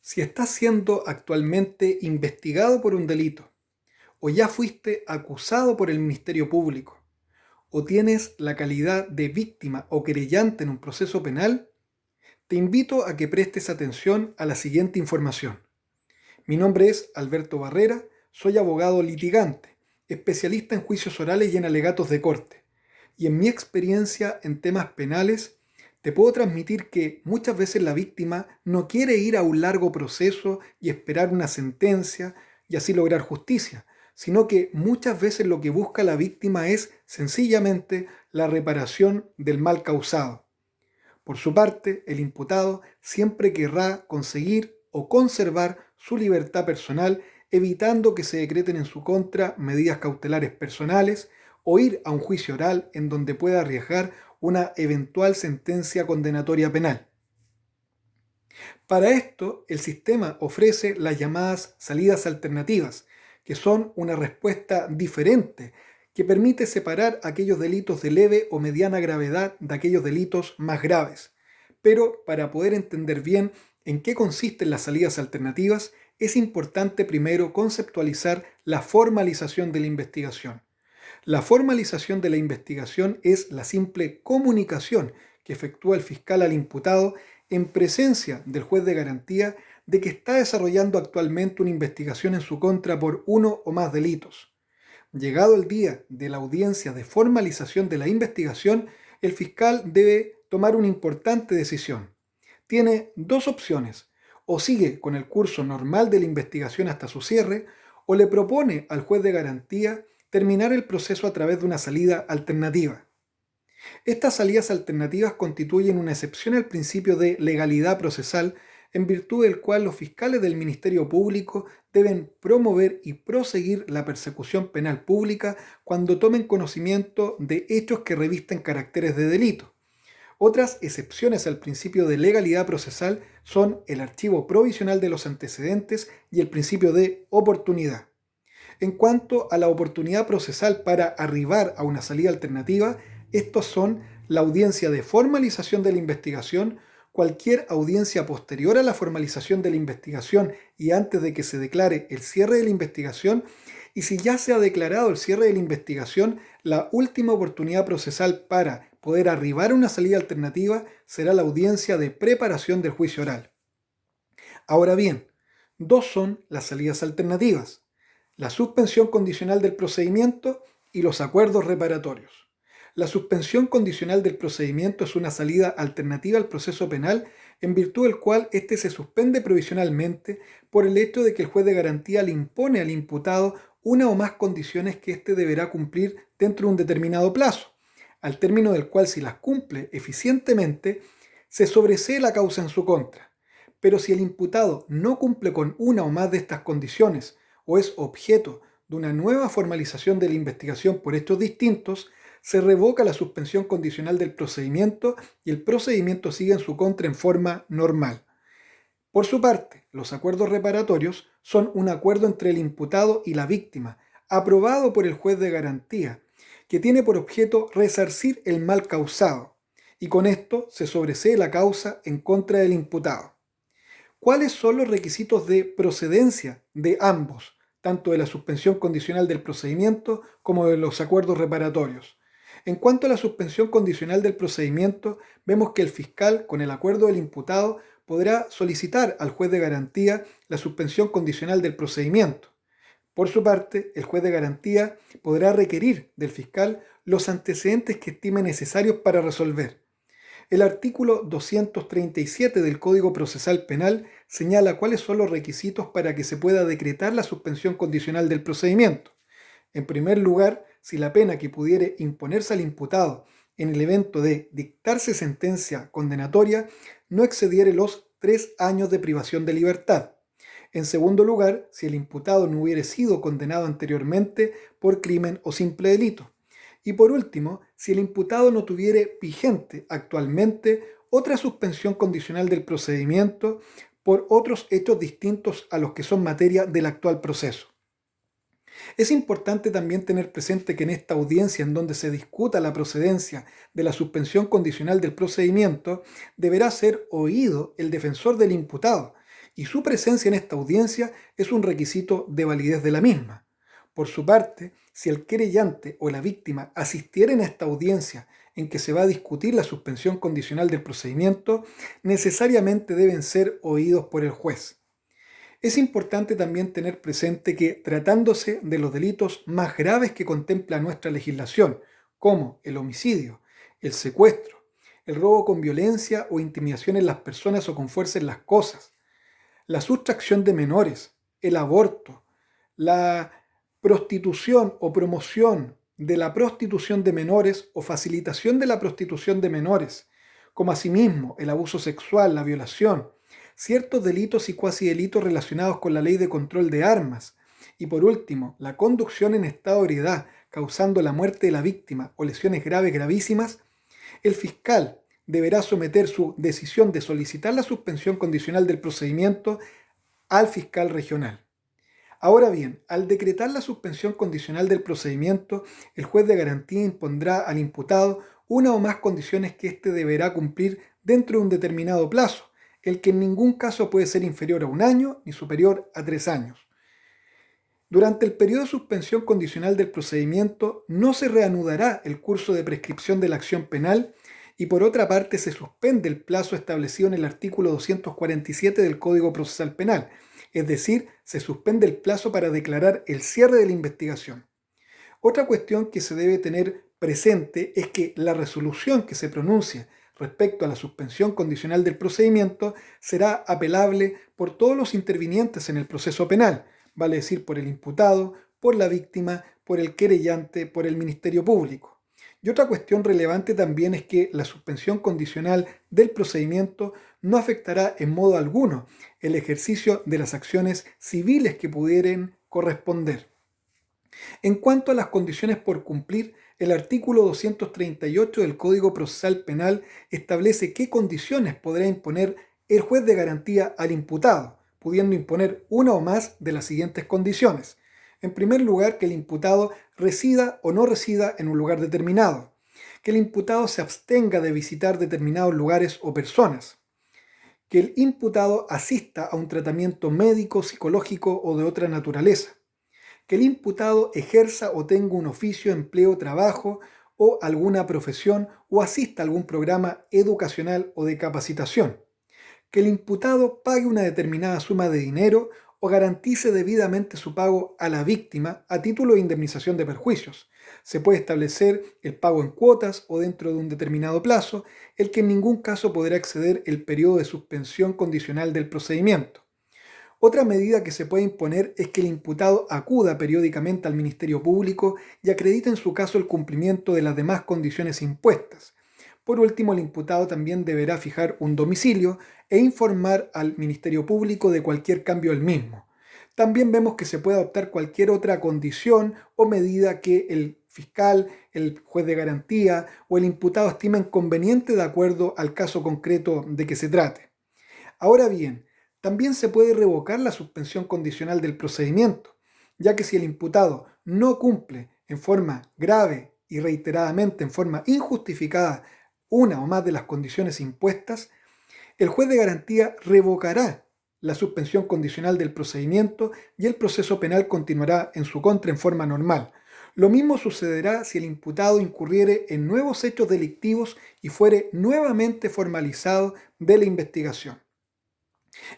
Si estás siendo actualmente investigado por un delito, o ya fuiste acusado por el Ministerio Público, o tienes la calidad de víctima o querellante en un proceso penal, te invito a que prestes atención a la siguiente información. Mi nombre es Alberto Barrera, soy abogado litigante, especialista en juicios orales y en alegatos de corte, y en mi experiencia en temas penales te puedo transmitir que muchas veces la víctima no quiere ir a un largo proceso y esperar una sentencia y así lograr justicia, sino que muchas veces lo que busca la víctima es sencillamente la reparación del mal causado. Por su parte, el imputado siempre querrá conseguir o conservar su libertad personal, evitando que se decreten en su contra medidas cautelares personales o ir a un juicio oral en donde pueda arriesgar una eventual sentencia condenatoria penal. Para esto, el sistema ofrece las llamadas salidas alternativas, que son una respuesta diferente que permite separar aquellos delitos de leve o mediana gravedad de aquellos delitos más graves. Pero para poder entender bien en qué consisten las salidas alternativas, es importante primero conceptualizar la formalización de la investigación. La formalización de la investigación es la simple comunicación que efectúa el fiscal al imputado en presencia del juez de garantía de que está desarrollando actualmente una investigación en su contra por uno o más delitos. Llegado el día de la audiencia de formalización de la investigación, el fiscal debe tomar una importante decisión. Tiene dos opciones: o sigue con el curso normal de la investigación hasta su cierre, o le propone al juez de garantía terminar el proceso a través de una salida alternativa. Estas salidas alternativas constituyen una excepción al principio de legalidad procesal, en virtud del cual los fiscales del Ministerio Público deben promover y proseguir la persecución penal pública cuando tomen conocimiento de hechos que revisten caracteres de delito. Otras excepciones al principio de legalidad procesal son el archivo provisional de los antecedentes y el principio de oportunidad. En cuanto a la oportunidad procesal para arribar a una salida alternativa, estos son la audiencia de formalización de la investigación, cualquier audiencia posterior a la formalización de la investigación y antes de que se declare el cierre de la investigación, y si ya se ha declarado el cierre de la investigación, la última oportunidad procesal para poder arribar a una salida alternativa será la audiencia de preparación del juicio oral. Ahora bien, dos son las salidas alternativas: la suspensión condicional del procedimiento y los acuerdos reparatorios. La suspensión condicional del procedimiento es una salida alternativa al proceso penal en virtud del cual éste se suspende provisionalmente por el hecho de que el juez de garantía le impone al imputado una o más condiciones que éste deberá cumplir dentro de un determinado plazo, al término del cual, si las cumple eficientemente, se sobresee la causa en su contra. Pero si el imputado no cumple con una o más de estas condiciones o es objeto de una nueva formalización de la investigación por hechos distintos, se revoca la suspensión condicional del procedimiento y el procedimiento sigue en su contra en forma normal. Por su parte, los acuerdos reparatorios son un acuerdo entre el imputado y la víctima, aprobado por el juez de garantía, que tiene por objeto resarcir el mal causado, y con esto se sobresee la causa en contra del imputado. ¿Cuáles son los requisitos de procedencia de ambos, tanto de la suspensión condicional del procedimiento como de los acuerdos reparatorios? En cuanto a la suspensión condicional del procedimiento, vemos que el fiscal, con el acuerdo del imputado, podrá solicitar al juez de garantía la suspensión condicional del procedimiento. Por su parte, el juez de garantía podrá requerir del fiscal los antecedentes que estime necesarios para resolver. El artículo 237 del Código Procesal Penal señala cuáles son los requisitos para que se pueda decretar la suspensión condicional del procedimiento. En primer lugar, si la pena que pudiere imponerse al imputado en el evento de dictarse sentencia condenatoria no excediere los 3 años de privación de libertad. En segundo lugar, si el imputado no hubiere sido condenado anteriormente por crimen o simple delito. Y por último, si el imputado no tuviere vigente actualmente otra suspensión condicional del procedimiento por otros hechos distintos a los que son materia del actual proceso. Es importante también tener presente que en esta audiencia en donde se discuta la procedencia de la suspensión condicional del procedimiento, deberá ser oído el defensor del imputado, y su presencia en esta audiencia es un requisito de validez de la misma. Por su parte, si el querellante o la víctima asistieren a esta audiencia en que se va a discutir la suspensión condicional del procedimiento, necesariamente deben ser oídos por el juez. Es importante también tener presente que, tratándose de los delitos más graves que contempla nuestra legislación, como el homicidio, el secuestro, el robo con violencia o intimidación en las personas o con fuerza en las cosas, la sustracción de menores, el aborto, la prostitución o promoción de la prostitución de menores o facilitación de la prostitución de menores, como asimismo el abuso sexual, la violación, ciertos delitos y cuasi delitos relacionados con la ley de control de armas, y por último, la conducción en estado de ebriedad causando la muerte de la víctima o lesiones graves gravísimas, el fiscal deberá someter su decisión de solicitar la suspensión condicional del procedimiento al fiscal regional. Ahora bien, al decretar la suspensión condicional del procedimiento, el juez de garantía impondrá al imputado una o más condiciones que éste deberá cumplir dentro de un determinado plazo, el que en ningún caso puede ser inferior a 1 año ni superior a 3 años. Durante el periodo de suspensión condicional del procedimiento no se reanudará el curso de prescripción de la acción penal y por otra parte se suspende el plazo establecido en el artículo 247 del Código Procesal Penal, es decir, se suspende el plazo para declarar el cierre de la investigación. Otra cuestión que se debe tener presente es que la resolución que se pronuncie respecto a la suspensión condicional del procedimiento será apelable por todos los intervinientes en el proceso penal, vale decir por el imputado, por la víctima, por el querellante, por el Ministerio Público. Y otra cuestión relevante también es que la suspensión condicional del procedimiento no afectará en modo alguno el ejercicio de las acciones civiles que pudieran corresponder. En cuanto a las condiciones por cumplir, el artículo 238 del Código Procesal Penal establece qué condiciones podrá imponer el juez de garantía al imputado, pudiendo imponer una o más de las siguientes condiciones. En primer lugar, que el imputado resida o no resida en un lugar determinado, que el imputado se abstenga de visitar determinados lugares o personas, que el imputado asista a un tratamiento médico, psicológico o de otra naturaleza, que el imputado ejerza o tenga un oficio, empleo, trabajo o alguna profesión o asista a algún programa educacional o de capacitación, que el imputado pague una determinada suma de dinero o garantice debidamente su pago a la víctima a título de indemnización de perjuicios. Se puede establecer el pago en cuotas o dentro de un determinado plazo, el que en ningún caso podrá exceder el periodo de suspensión condicional del procedimiento. Otra medida que se puede imponer es que el imputado acuda periódicamente al Ministerio Público y acredite en su caso el cumplimiento de las demás condiciones impuestas. Por último, el imputado también deberá fijar un domicilio e informar al Ministerio Público de cualquier cambio del mismo. También vemos que se puede adoptar cualquier otra condición o medida que el fiscal, el juez de garantía o el imputado estimen conveniente de acuerdo al caso concreto de que se trate. Ahora bien, también se puede revocar la suspensión condicional del procedimiento, ya que si el imputado no cumple en forma grave y reiteradamente en forma injustificada una o más de las condiciones impuestas, el juez de garantía revocará la suspensión condicional del procedimiento y el proceso penal continuará en su contra en forma normal. Lo mismo sucederá si el imputado incurriere en nuevos hechos delictivos y fuere nuevamente formalizado de la investigación.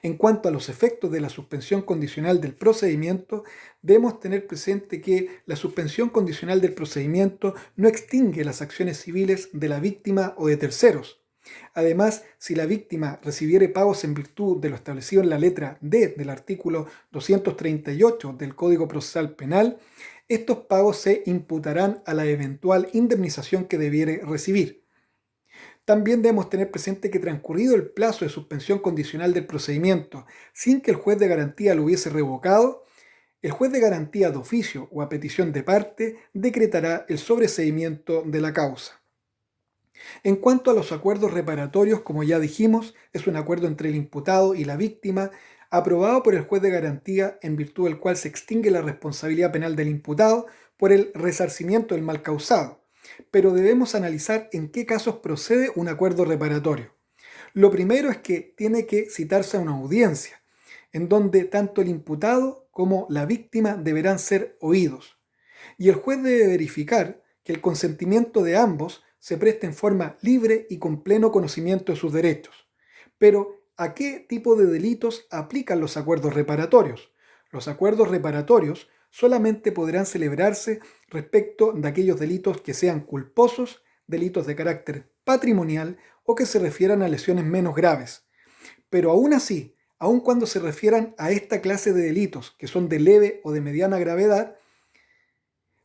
En cuanto a los efectos de la suspensión condicional del procedimiento, debemos tener presente que la suspensión condicional del procedimiento no extingue las acciones civiles de la víctima o de terceros. Además, si la víctima recibiere pagos en virtud de lo establecido en la letra D del artículo 238 del Código Procesal Penal, estos pagos se imputarán a la eventual indemnización que debiere recibir. También debemos tener presente que transcurrido el plazo de suspensión condicional del procedimiento sin que el juez de garantía lo hubiese revocado, el juez de garantía de oficio o a petición de parte decretará el sobreseimiento de la causa. En cuanto a los acuerdos reparatorios, como ya dijimos, es un acuerdo entre el imputado y la víctima aprobado por el juez de garantía en virtud del cual se extingue la responsabilidad penal del imputado por el resarcimiento del mal causado. Pero debemos analizar en qué casos procede un acuerdo reparatorio. Lo primero es que tiene que citarse a una audiencia. en donde tanto el imputado como la víctima deberán ser oídos. Y el juez debe verificar que el consentimiento de ambos se preste en forma libre y con pleno conocimiento de sus derechos. Pero, ¿a qué tipo de delitos aplican los acuerdos reparatorios? Los acuerdos reparatorios solamente podrán celebrarse respecto de aquellos delitos que sean culposos, delitos de carácter patrimonial o que se refieran a lesiones menos graves. Pero aún así, aun cuando se refieran a esta clase de delitos, que son de leve o de mediana gravedad,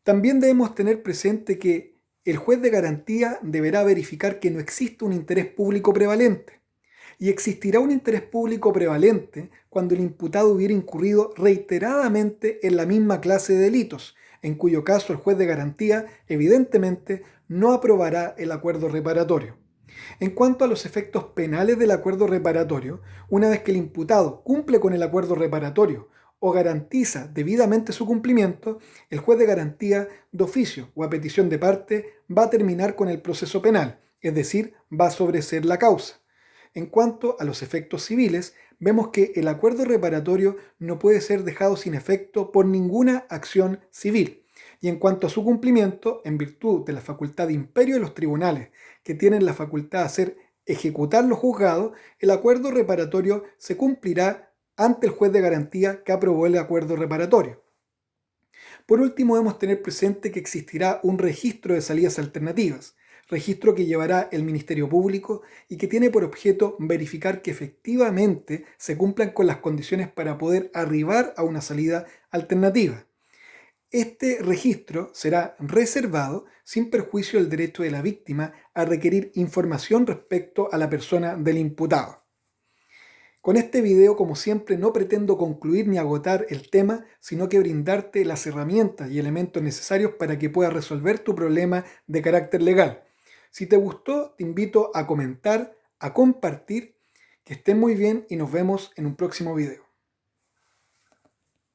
también debemos tener presente que el juez de garantía deberá verificar que no existe un interés público prevalente. Y existirá un interés público prevalente cuando el imputado hubiera incurrido reiteradamente en la misma clase de delitos, en cuyo caso el juez de garantía evidentemente no aprobará el acuerdo reparatorio. En cuanto a los efectos penales del acuerdo reparatorio, una vez que el imputado cumple con el acuerdo reparatorio o garantiza debidamente su cumplimiento, el juez de garantía de oficio o a petición de parte va a terminar con el proceso penal, es decir, va a sobreseer la causa. En cuanto a los efectos civiles, vemos que el acuerdo reparatorio no puede ser dejado sin efecto por ninguna acción civil. Y en cuanto a su cumplimiento, en virtud de la facultad de imperio de los tribunales, que tienen la facultad de hacer ejecutar los juzgados, el acuerdo reparatorio se cumplirá ante el juez de garantía que aprobó el acuerdo reparatorio. Por último, debemos tener presente que existirá un registro de salidas alternativas, registro que llevará el Ministerio Público y que tiene por objeto verificar que efectivamente se cumplan con las condiciones para poder arribar a una salida alternativa. Este registro será reservado sin perjuicio del derecho de la víctima a requerir información respecto a la persona del imputado. Con este video, como siempre, no pretendo concluir ni agotar el tema, sino que brindarte las herramientas y elementos necesarios para que puedas resolver tu problema de carácter legal. Si te gustó, te invito a comentar, a compartir, que estén muy bien y nos vemos en un próximo video.